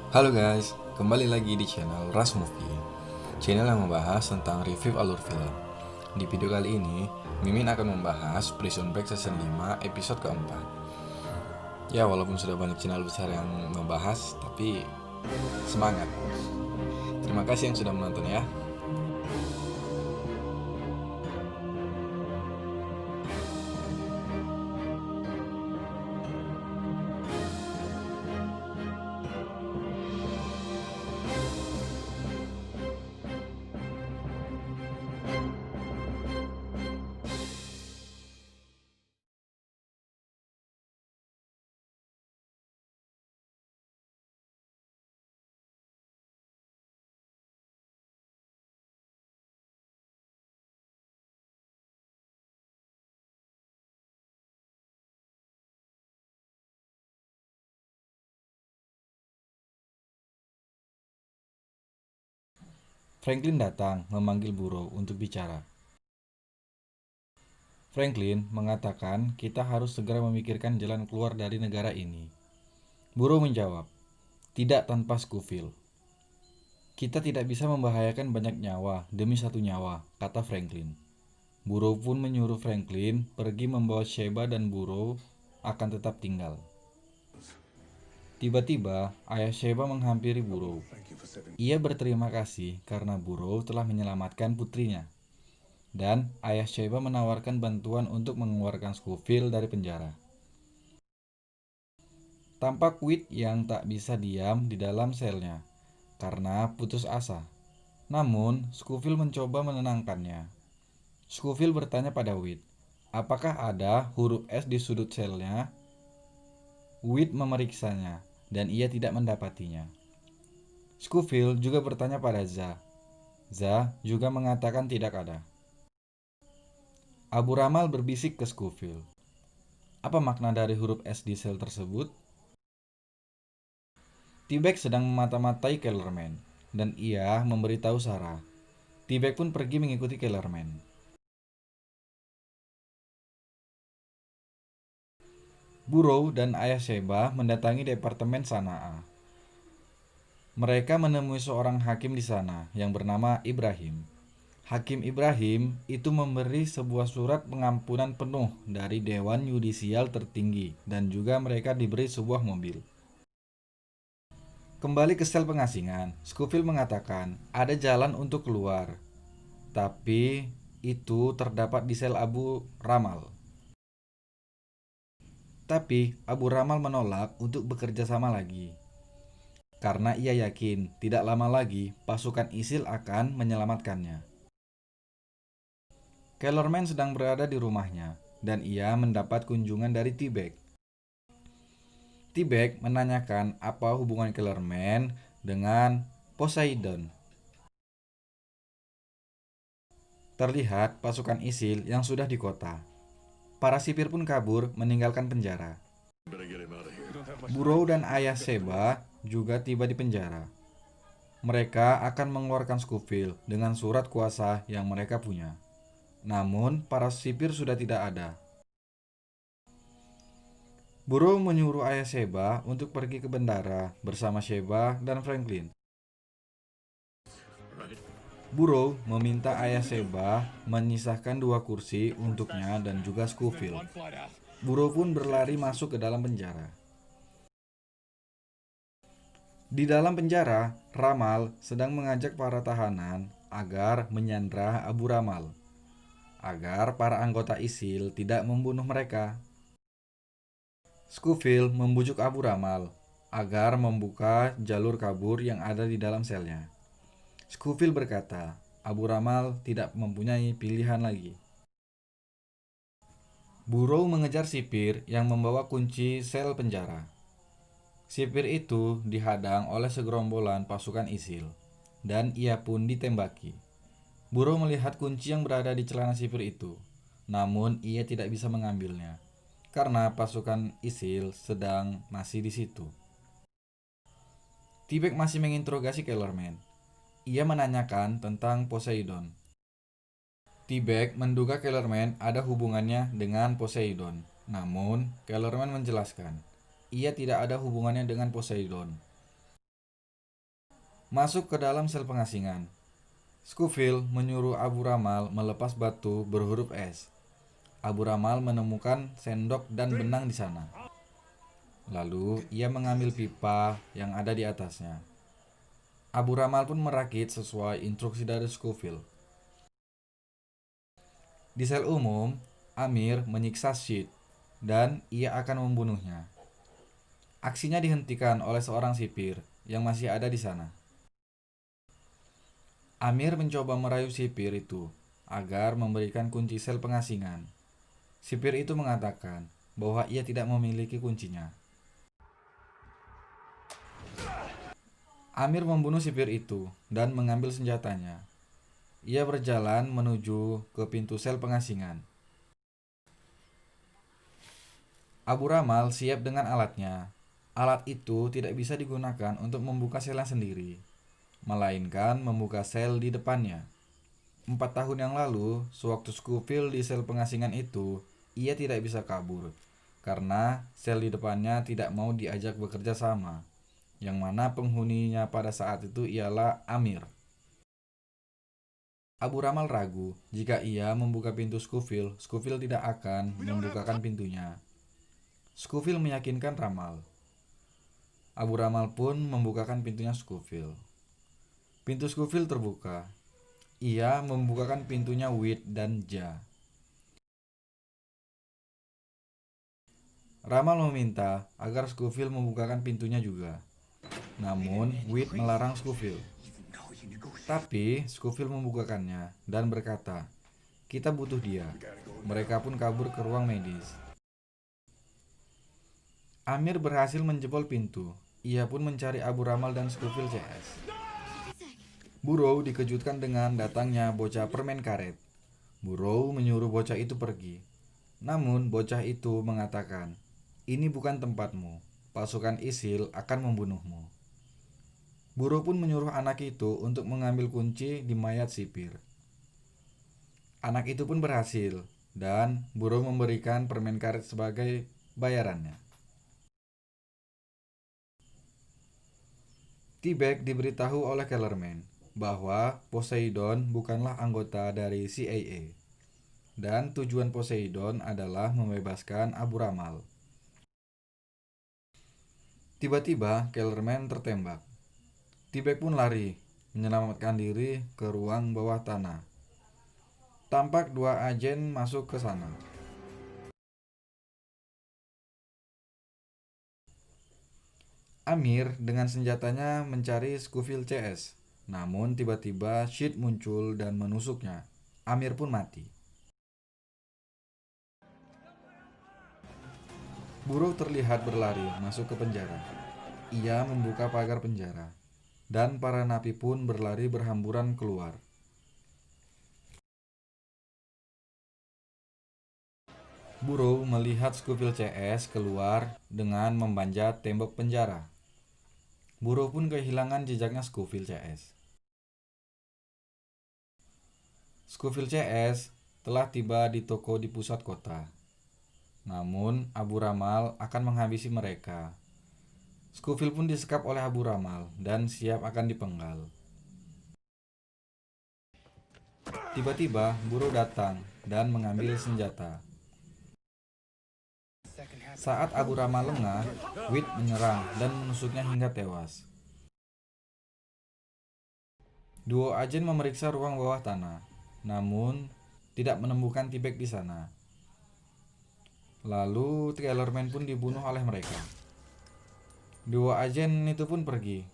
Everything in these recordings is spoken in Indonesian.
Halo guys, kembali lagi di channel Rush Movie, channel yang membahas tentang review alur film. Di video kali ini, Mimin akan membahas Prison Break Season 5 episode keempat. Ya, walaupun sudah banyak channel besar yang membahas, tapi semangat. Terima kasih yang sudah menonton ya. Franklin datang memanggil Burrow untuk bicara. Franklin mengatakan kita harus segera memikirkan jalan keluar dari negara ini. Burrow menjawab, tidak tanpa Scofield. Kita tidak bisa membahayakan banyak nyawa demi satu nyawa, kata Franklin. Burrow pun menyuruh Franklin pergi membawa Sheba dan Burrow akan tetap tinggal. Tiba-tiba, ayah Sheba menghampiri Burrow. Ia berterima kasih karena Burrow telah menyelamatkan putrinya. Dan ayah Sheba menawarkan bantuan untuk mengeluarkan Scofield dari penjara. Tampak Whit yang tak bisa diam di dalam selnya karena putus asa. Namun, Scofield mencoba menenangkannya. Scofield bertanya pada Whit, apakah ada huruf S di sudut selnya? Whit memeriksanya, dan ia tidak mendapatinya. Scofield juga bertanya pada Za. Za juga mengatakan tidak ada. Abu Ramal berbisik ke Scofield. Apa makna dari huruf S di sel tersebut? T-Bag sedang memata-matai Kellerman, dan ia memberitahu Sarah. T-Bag pun pergi mengikuti Kellerman. Burrow dan ayah Sheba mendatangi departemen Sanaa. Mereka menemui seorang hakim di sana yang bernama Ibrahim. Hakim Ibrahim itu memberi sebuah surat pengampunan penuh dari Dewan Yudisial tertinggi dan juga mereka diberi sebuah mobil. Kembali ke sel pengasingan, Scofield mengatakan ada jalan untuk keluar, tapi itu terdapat di sel Abu Ramal. Tapi Abu Ramal menolak untuk bekerja sama lagi. Karena ia yakin tidak lama lagi pasukan ISIL akan menyelamatkannya. Kellerman sedang berada di rumahnya dan ia mendapat kunjungan dari T-Bag. T-Bag menanyakan apa hubungan Kellerman dengan Poseidon. Terlihat pasukan ISIL yang sudah di kota. Para sipir pun kabur meninggalkan penjara. Burrow dan ayah Sheba juga tiba di penjara. Mereka akan mengeluarkan Scofield dengan surat kuasa yang mereka punya. Namun, para sipir sudah tidak ada. Burrow menyuruh ayah Sheba untuk pergi ke bendara bersama Sheba dan Franklin. Burrow meminta ayah Sheba menyisahkan 2 kursi untuknya dan juga Scofield. Burrow pun berlari masuk ke dalam penjara. Di dalam penjara, Ramal sedang mengajak para tahanan agar menyandra Abu Ramal, agar para anggota ISIL tidak membunuh mereka. Scofield membujuk Abu Ramal agar membuka jalur kabur yang ada di dalam selnya. Scofield berkata, Abu Ramal tidak mempunyai pilihan lagi. Burrow mengejar sipir yang membawa kunci sel penjara. Sipir itu dihadang oleh segerombolan pasukan ISIL, dan ia pun ditembaki. Burrow melihat kunci yang berada di celana sipir itu, namun ia tidak bisa mengambilnya, karena pasukan ISIL sedang masih di situ. T-Bag masih menginterogasi Kellerman. Ia menanyakan tentang Poseidon. T-Bag menduga Kellerman ada hubungannya dengan Poseidon, namun Kellerman menjelaskan ia tidak ada hubungannya dengan Poseidon. Masuk ke dalam sel pengasingan. Scofield menyuruh Abu Ramal melepas batu berhuruf S. Abu Ramal menemukan sendok dan benang di sana. Lalu ia mengambil pipa yang ada di atasnya. Abu Ramal pun merakit sesuai instruksi dari Scofield. Di sel umum, Amir menyiksa Sid dan ia akan membunuhnya. Aksinya dihentikan oleh seorang sipir yang masih ada di sana. Amir mencoba merayu sipir itu agar memberikan kunci sel pengasingan. Sipir itu mengatakan bahwa ia tidak memiliki kuncinya. Amir membunuh sipir itu dan mengambil senjatanya. Ia berjalan menuju ke pintu sel pengasingan. Abu Ramal siap dengan alatnya. Alat itu tidak bisa digunakan untuk membuka selnya sendiri, melainkan membuka sel di depannya. 4 tahun yang lalu, sewaktu Scofield di sel pengasingan itu, ia tidak bisa kabur karena sel di depannya tidak mau diajak bekerja sama, yang mana penghuninya pada saat itu ialah Amir. Abu Ramal ragu jika ia membuka pintu Scofield, Scofield tidak akan membukakan pintunya. Scofield meyakinkan Ramal. Abu Ramal pun membukakan pintunya Scofield. Pintu Scofield terbuka. Ia membukakan pintunya Wit dan Ja. Ramal meminta agar Scofield membukakan pintunya juga. Namun, Wit melarang Scofield. Tapi, Scofield membukakannya dan berkata, "Kita butuh dia." Mereka pun kabur ke ruang medis. Amir berhasil menjebol pintu. Ia pun mencari Abu Ramal dan Scofield CS. Burrow dikejutkan dengan datangnya bocah permen karet. Burrow menyuruh bocah itu pergi. Namun bocah itu mengatakan, "Ini bukan tempatmu. Pasukan ISIL akan membunuhmu." Burrow pun menyuruh anak itu untuk mengambil kunci di mayat sipir. Anak itu pun berhasil dan Burrow memberikan permen karet sebagai bayarannya. T-Bag diberitahu oleh Kellerman bahwa Poseidon bukanlah anggota dari CIA dan tujuan Poseidon adalah membebaskan Abu Ramal. Tiba-tiba Kellerman tertembak. T-Bag pun lari menyelamatkan diri ke ruang bawah tanah. Tampak 2 agen masuk ke sana. Amir dengan senjatanya mencari Scofield CS. Namun tiba-tiba Sid muncul dan menusuknya. Amir pun mati. Burrow terlihat berlari masuk ke penjara. Ia membuka pagar penjara. Dan para napi pun berlari berhamburan keluar. Burrow melihat Scofield CS keluar dengan memanjat tembok penjara. Burrow pun kehilangan jejaknya Scofield CS. Scofield CS telah tiba di toko di pusat kota. Namun Abu Ramal akan menghabisi mereka. Scofield pun disekap oleh Abu Ramal dan siap akan dipenggal. Tiba-tiba Burrow datang dan mengambil senjata. Saat Abu Ramal lengah, Wit menyerang dan menusuknya hingga tewas. Duo agen memeriksa ruang bawah tanah, namun tidak menemukan T-Bag di sana. Lalu Kellerman pun dibunuh oleh mereka. Duo agen itu pun pergi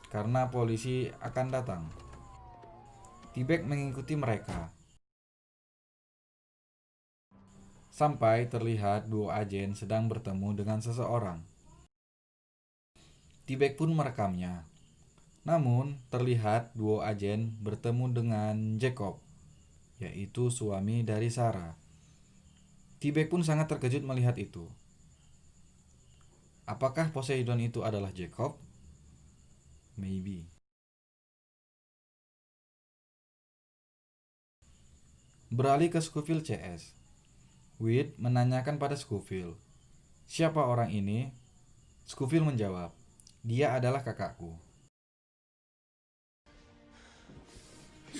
karena polisi akan datang. T-Bag mengikuti mereka sampai terlihat duo agen sedang bertemu dengan seseorang. T-Bag pun merekamnya. Namun terlihat duo agen bertemu dengan Jacob, yaitu suami dari Sarah. T-Bag pun sangat terkejut melihat itu. Apakah Poseidon itu adalah Jacob? Maybe. Beralih ke Scofield CS. Wit menanyakan pada Scofield, "Siapa orang ini?" Scofield menjawab, "Dia adalah kakakku."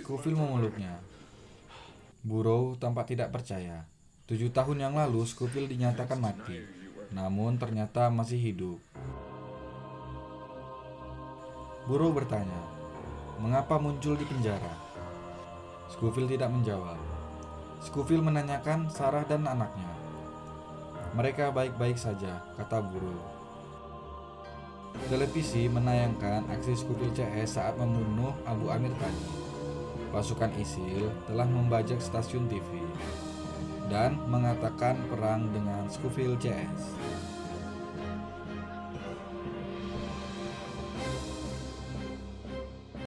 Scofield memeluknya. Burrow tampak tidak percaya. 7 tahun yang lalu Scofield dinyatakan mati, namun ternyata masih hidup. Burrow bertanya, "Mengapa muncul di penjara?" Scofield tidak menjawab. Scofield menanyakan Sarah dan anaknya. "Mereka baik-baik saja," kata Burrow. Televisi menayangkan aksi Scofield CS saat membunuh Abu Amir tadi. Pasukan ISIL telah membajak stasiun TV dan mengatakan perang dengan Scofield CS.